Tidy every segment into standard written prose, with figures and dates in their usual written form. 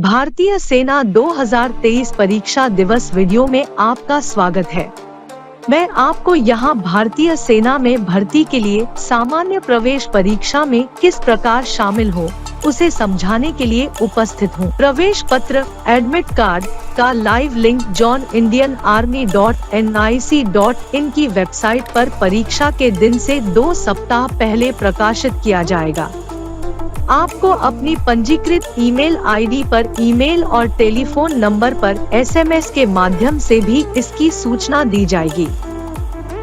भारतीय सेना 2023 परीक्षा दिवस वीडियो में आपका स्वागत है। मैं आपको यहाँ भारतीय सेना में भर्ती के लिए सामान्य प्रवेश परीक्षा में किस प्रकार शामिल हो उसे समझाने के लिए उपस्थित हूँ। प्रवेश पत्र एडमिट कार्ड का लाइव लिंक joinindianarmy.nic.in की वेबसाइट पर परीक्षा के दिन से 2 सप्ताह पहले प्रकाशित किया जाएगा। आपको अपनी पंजीकृत ईमेल आईडी पर ईमेल और टेलीफोन नंबर पर एसएमएस के माध्यम से भी इसकी सूचना दी जाएगी।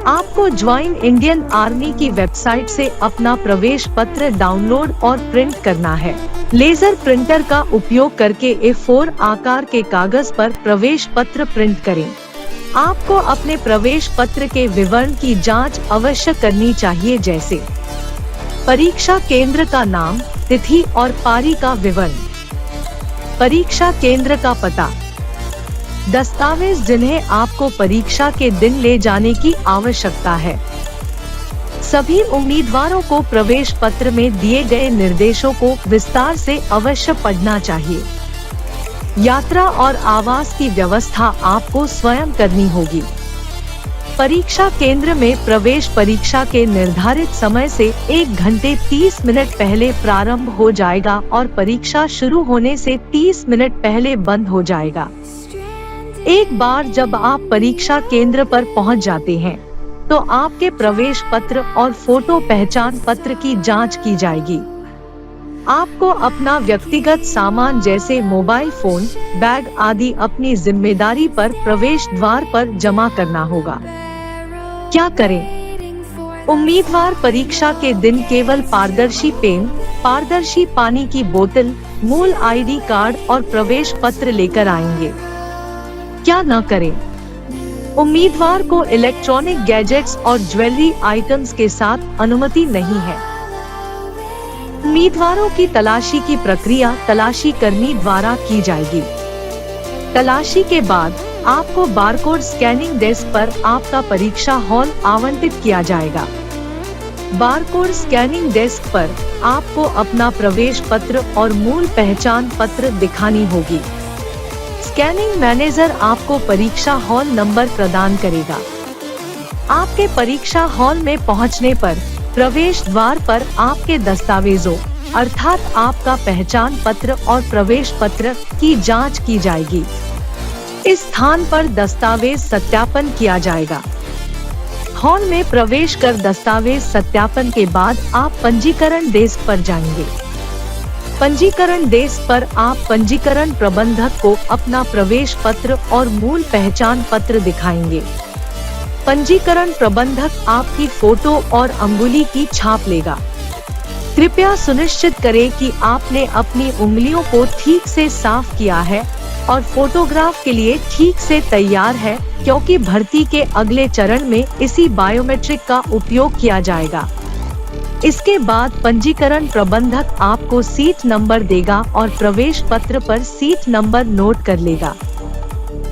आपको ज्वाइन इंडियन आर्मी की वेबसाइट से अपना प्रवेश पत्र डाउनलोड और प्रिंट करना है। लेजर प्रिंटर का उपयोग करके A4 आकार के कागज पर प्रवेश पत्र प्रिंट करें। आपको अपने प्रवेश पत्र के विवरण की जांच अवश्य करनी चाहिए, जैसे परीक्षा केंद्र का नाम, तिथि और पारी का विवरण, परीक्षा केंद्र का पता, दस्तावेज जिन्हें आपको परीक्षा के दिन ले जाने की आवश्यकता है। सभी उम्मीदवारों को प्रवेश पत्र में दिए गए निर्देशों को विस्तार से अवश्य पढ़ना चाहिए। यात्रा और आवास की व्यवस्था आपको स्वयं करनी होगी। परीक्षा केंद्र में प्रवेश परीक्षा के निर्धारित समय से 1 घंटे 30 मिनट पहले प्रारंभ हो जाएगा और परीक्षा शुरू होने से 30 मिनट पहले बंद हो जाएगा। एक बार जब आप परीक्षा केंद्र पर पहुंच जाते हैं, तो आपके प्रवेश पत्र और फोटो पहचान पत्र की जांच की जाएगी। आपको अपना व्यक्तिगत सामान जैसे मोबाइल फोन, बैग आदि अपनी जिम्मेदारी पर प्रवेश द्वार पर जमा करना होगा। क्या करें? उम्मीदवार परीक्षा के दिन केवल पारदर्शी पेन, पारदर्शी पानी की बोतल, मूल आईडी कार्ड और प्रवेश पत्र लेकर आएंगे। क्या न करें? उम्मीदवार को इलेक्ट्रॉनिक गैजेट्स और ज्वेलरी आइटम्स के साथ अनुमति नहीं है। उम्मीदवारों की तलाशी की प्रक्रिया तलाशी कर्मी द्वारा की जाएगी। तलाशी के बाद आपको बारकोड स्कैनिंग डेस्क पर आपका परीक्षा हॉल आवंटित किया जाएगा। बारकोड स्कैनिंग डेस्क पर आपको अपना प्रवेश पत्र और मूल पहचान पत्र दिखानी होगी। स्कैनिंग मैनेजर आपको परीक्षा हॉल नंबर प्रदान करेगा। आपके परीक्षा हॉल में पहुंचने पर प्रवेश द्वार पर आपके दस्तावेजों अर्थात आपका पहचान पत्र और प्रवेश पत्र की जांच की जाएगी। इस स्थान पर दस्तावेज सत्यापन किया जाएगा। हॉल में प्रवेश कर दस्तावेज सत्यापन के बाद आप पंजीकरण डेस्क पर जाएंगे। पंजीकरण डेस्क पर आप पंजीकरण प्रबंधक को अपना प्रवेश पत्र और मूल पहचान पत्र दिखाएंगे। पंजीकरण प्रबंधक आपकी फोटो और अंगुली की छाप लेगा। कृपया सुनिश्चित करें कि आपने अपनी उंगलियों को ठीक से साफ किया है और फोटोग्राफ के लिए ठीक से तैयार है, क्योंकि भर्ती के अगले चरण में इसी बायोमेट्रिक का उपयोग किया जाएगा। इसके बाद पंजीकरण प्रबंधक आपको सीट नंबर देगा और प्रवेश पत्र पर सीट नंबर नोट कर लेगा।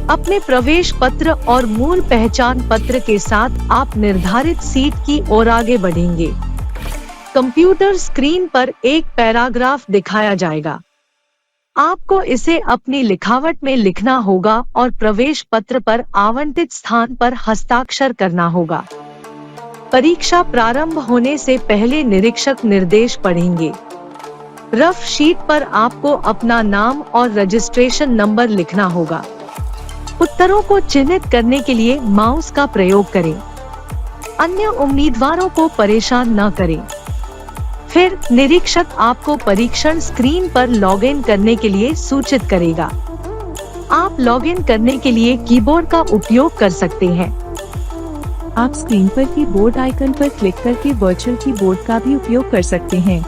अपने प्रवेश पत्र और मूल पहचान पत्र के साथ आप निर्धारित सीट की ओर आगे बढ़ेंगे। कंप्यूटर स्क्रीन पर एक पैराग्राफ दिखाया जाएगा। आपको इसे अपनी लिखावट में लिखना होगा और प्रवेश पत्र पर आवंटित स्थान पर हस्ताक्षर करना होगा। परीक्षा प्रारंभ होने से पहले निरीक्षक निर्देश पढ़ेंगे। रफ शीट पर आपको अपना नाम और रजिस्ट्रेशन नंबर लिखना होगा। उत्तरों को चिन्हित करने के लिए माउस का प्रयोग करें। अन्य उम्मीदवारों को परेशान न करें। फिर निरीक्षक आपको परीक्षण स्क्रीन पर लॉगिन करने के लिए सूचित करेगा। आप लॉगिन करने के लिए कीबोर्ड का उपयोग कर सकते हैं। आप स्क्रीन पर कीबोर्ड आइकन पर क्लिक करके वर्चुअल कीबोर्ड का भी उपयोग कर सकते हैं।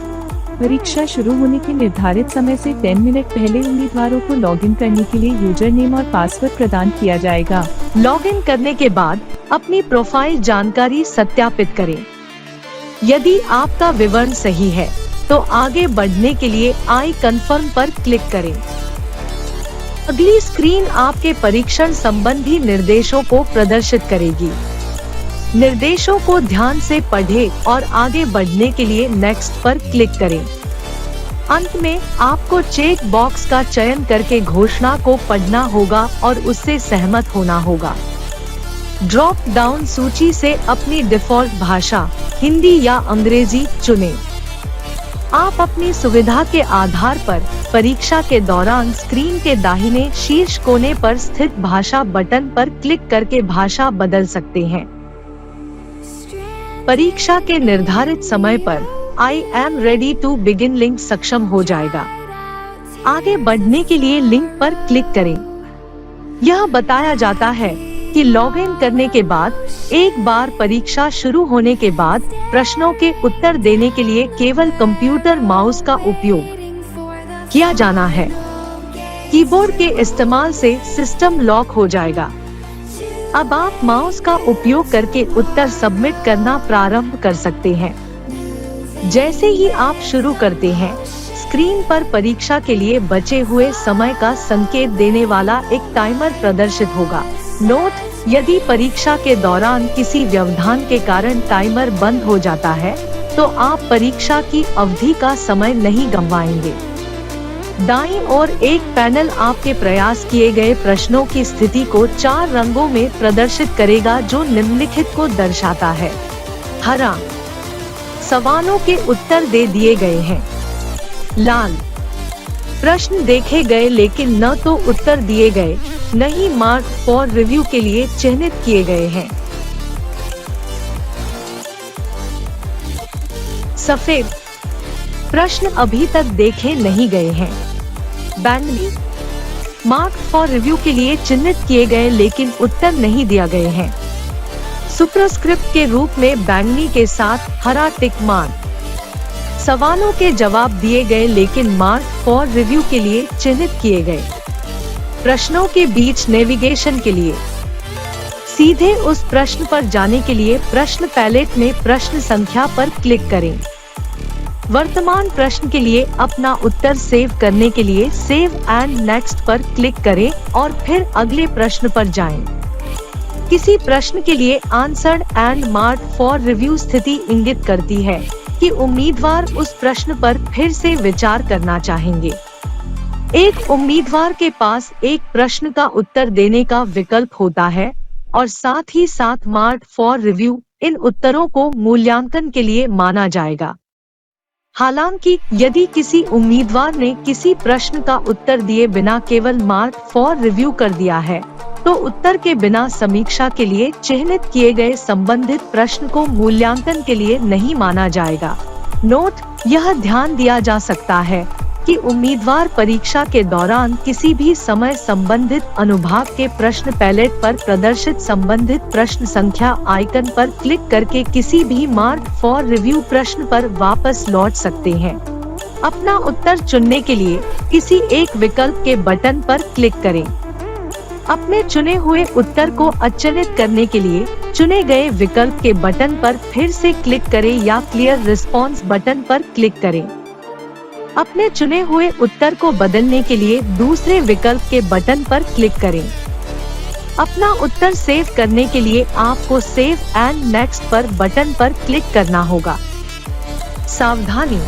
परीक्षा शुरू होने के निर्धारित समय से 10 मिनट पहले उम्मीदवारों को लॉगिन करने के लिए यूजर नेम और पासवर्ड प्रदान किया जाएगा। लॉगिन करने के बाद अपनी प्रोफाइल जानकारी सत्यापित करें। यदि आपका विवरण सही है, तो आगे बढ़ने के लिए आई कन्फर्म पर क्लिक करें। अगली स्क्रीन आपके परीक्षण संबंधी निर्देशों को प्रदर्शित करेगी। निर्देशों को ध्यान से पढ़ें और आगे बढ़ने के लिए नेक्स्ट पर क्लिक करें। अंत में आपको चेक बॉक्स का चयन करके घोषणा को पढ़ना होगा और उससे सहमत होना होगा। ड्रॉप डाउन सूची से अपनी डिफ़ॉल्ट भाषा हिंदी या अंग्रेजी चुनें। आप अपनी सुविधा के आधार पर परीक्षा के दौरान स्क्रीन के दाहिने शीर्ष कोने पर स्थित भाषा बटन पर क्लिक करके भाषा बदल सकते हैं। परीक्षा के निर्धारित समय पर I am ready to begin link सक्षम हो जाएगा। आगे बढ़ने के लिए लिंक पर क्लिक करें। यह बताया जाता है कि लॉगिन करने के बाद एक बार परीक्षा शुरू होने के बाद प्रश्नों के उत्तर देने के लिए केवल कंप्यूटर माउस का उपयोग किया जाना है। कीबोर्ड के इस्तेमाल से सिस्टम लॉक हो जाएगा। अब आप माउस का उपयोग करके उत्तर सबमिट करना प्रारंभ कर सकते हैं। जैसे ही आप शुरू करते हैं, स्क्रीन पर परीक्षा के लिए बचे हुए समय का संकेत देने वाला एक टाइमर प्रदर्शित होगा। नोट: यदि परीक्षा के दौरान किसी व्यवधान के कारण टाइमर बंद हो जाता है, तो आप परीक्षा की अवधि का समय नहीं गंवाएंगे। दाईं ओर एक पैनल आपके प्रयास किए गए प्रश्नों की स्थिति को 4 रंगों में प्रदर्शित करेगा, जो निम्नलिखित को दर्शाता है। हरा: सवालों के उत्तर दे दिए गए हैं। लाल: प्रश्न देखे गए लेकिन न तो उत्तर दिए गए, न ही मार्क फॉर रिव्यू के लिए चिन्हित किए गए हैं। सफेद: प्रश्न अभी तक देखे नहीं गए हैं। बैंगनी: मार्क फॉर रिव्यू के लिए चिन्हित किए गए लेकिन उत्तर नहीं दिया गए हैं। सुपरस्क्रिप्ट के रूप में बैंगनी के साथ हरा टिक मार्क: सवालों के जवाब दिए गए लेकिन मार्क फॉर रिव्यू के लिए चिन्हित किए गए। प्रश्नों के बीच नेविगेशन के लिए सीधे उस प्रश्न पर जाने के लिए प्रश्न पैलेट में प्रश्न संख्या पर क्लिक करें। वर्तमान प्रश्न के लिए अपना उत्तर सेव करने के लिए सेव एंड नेक्स्ट पर क्लिक करें और फिर अगले प्रश्न पर जाएं। किसी प्रश्न के लिए answered and mark for review स्थिति इंगित करती है कि उम्मीदवार उस प्रश्न पर फिर से विचार करना चाहेंगे। एक उम्मीदवार के पास एक प्रश्न का उत्तर देने का विकल्प होता है और साथ ही साथ मार्क फॉर रिव्यू इन उत्तरों को मूल्यांकन के लिए माना जाएगा। हालांकि यदि किसी उम्मीदवार ने किसी प्रश्न का उत्तर दिए बिना केवल मार्क फॉर रिव्यू कर दिया है, तो उत्तर के बिना समीक्षा के लिए चिन्हित किए गए संबंधित प्रश्न को मूल्यांकन के लिए नहीं माना जाएगा। नोट: यह ध्यान दिया जा सकता है कि उम्मीदवार परीक्षा के दौरान किसी भी समय संबंधित अनुभाग के प्रश्न पैलेट पर प्रदर्शित संबंधित प्रश्न संख्या आइकन पर क्लिक करके किसी भी मार्क फॉर रिव्यू प्रश्न पर वापस लौट सकते हैं। अपना उत्तर चुनने के लिए किसी एक विकल्प के बटन पर क्लिक करें। अपने चुने हुए उत्तर को अचयनित करने के लिए चुने गए विकल्प के बटन पर फिर से क्लिक करें या क्लियर रिस्पॉन्स बटन पर क्लिक करें। अपने चुने हुए उत्तर को बदलने के लिए दूसरे विकल्प के बटन पर क्लिक करें। अपना उत्तर सेव करने के लिए आपको सेव एंड नेक्स्ट पर बटन पर क्लिक करना होगा। सावधानी: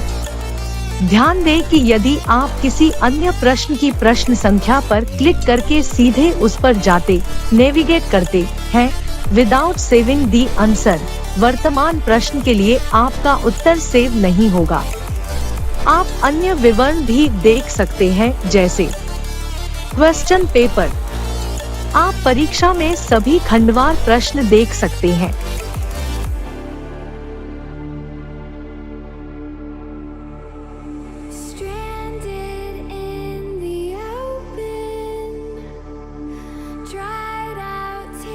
ध्यान दें कि यदि आप किसी अन्य प्रश्न की प्रश्न संख्या पर क्लिक करके सीधे उस पर जाते नेविगेट करते हैं विदाउट सेविंग दी आंसर, वर्तमान प्रश्न के लिए आपका उत्तर सेव नहीं होगा। आप अन्य विवरण भी देख सकते हैं, जैसे क्वेश्चन पेपर। आप परीक्षा में सभी खंडवार प्रश्न देख सकते हैं।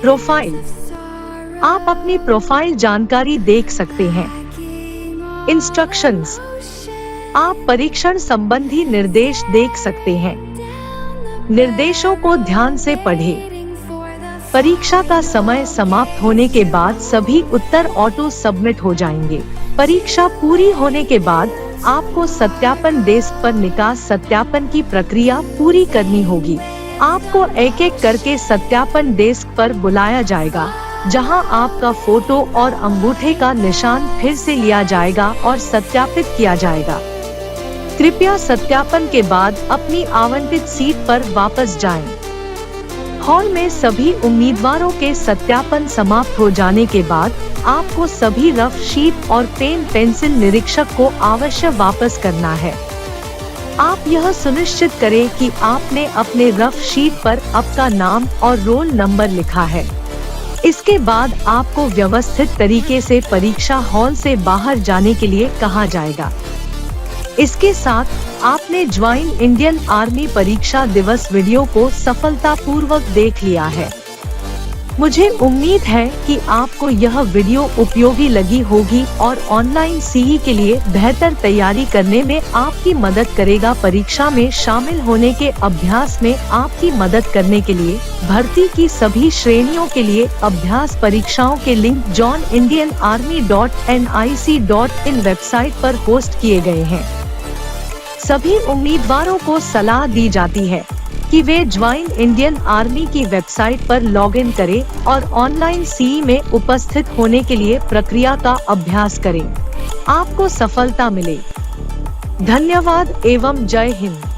प्रोफाइल: आप अपनी प्रोफाइल जानकारी देख सकते हैं। इंस्ट्रक्शंस: आप परीक्षण संबंधी निर्देश देख सकते हैं। निर्देशों को ध्यान से पढ़ें। परीक्षा का समय समाप्त होने के बाद सभी उत्तर ऑटो सबमिट हो जाएंगे। परीक्षा पूरी होने के बाद आपको सत्यापन डेस्क पर निकास सत्यापन की प्रक्रिया पूरी करनी होगी। आपको एक एक करके सत्यापन डेस्क पर बुलाया जाएगा, जहां आपका फोटो और अंगूठे का निशान फिर से लिया जाएगा और सत्यापित किया जाएगा। कृपया सत्यापन के बाद अपनी आवंटित सीट पर वापस जाएं। हॉल में सभी उम्मीदवारों के सत्यापन समाप्त हो जाने के बाद आपको सभी रफ शीट और पेन पेंसिल निरीक्षक को अवश्य वापस करना है। आप यह सुनिश्चित करें कि आपने अपने रफ शीट पर आपका नाम और रोल नंबर लिखा है। इसके बाद आपको व्यवस्थित तरीके से परीक्षा हॉल से बाहर जाने के लिए कहा जाएगा। इसके साथ आपने ज्वाइन इंडियन आर्मी परीक्षा दिवस वीडियो को सफलतापूर्वक देख लिया है। मुझे उम्मीद है कि आपको यह वीडियो उपयोगी लगी होगी और ऑनलाइन सीई के लिए बेहतर तैयारी करने में आपकी मदद करेगा। परीक्षा में शामिल होने के अभ्यास में आपकी मदद करने के लिए भर्ती की सभी श्रेणियों के लिए अभ्यास परीक्षाओं के लिंक joinindianarmy.nic.in वेबसाइट पर पोस्ट किए गए हैं। सभी उम्मीदवारों को सलाह दी जाती है कि वे ज्वाइन इंडियन आर्मी की वेबसाइट पर लॉगिन करें और ऑनलाइन सीई में उपस्थित होने के लिए प्रक्रिया का अभ्यास करें। आपको सफलता मिले। धन्यवाद एवं जय हिंद।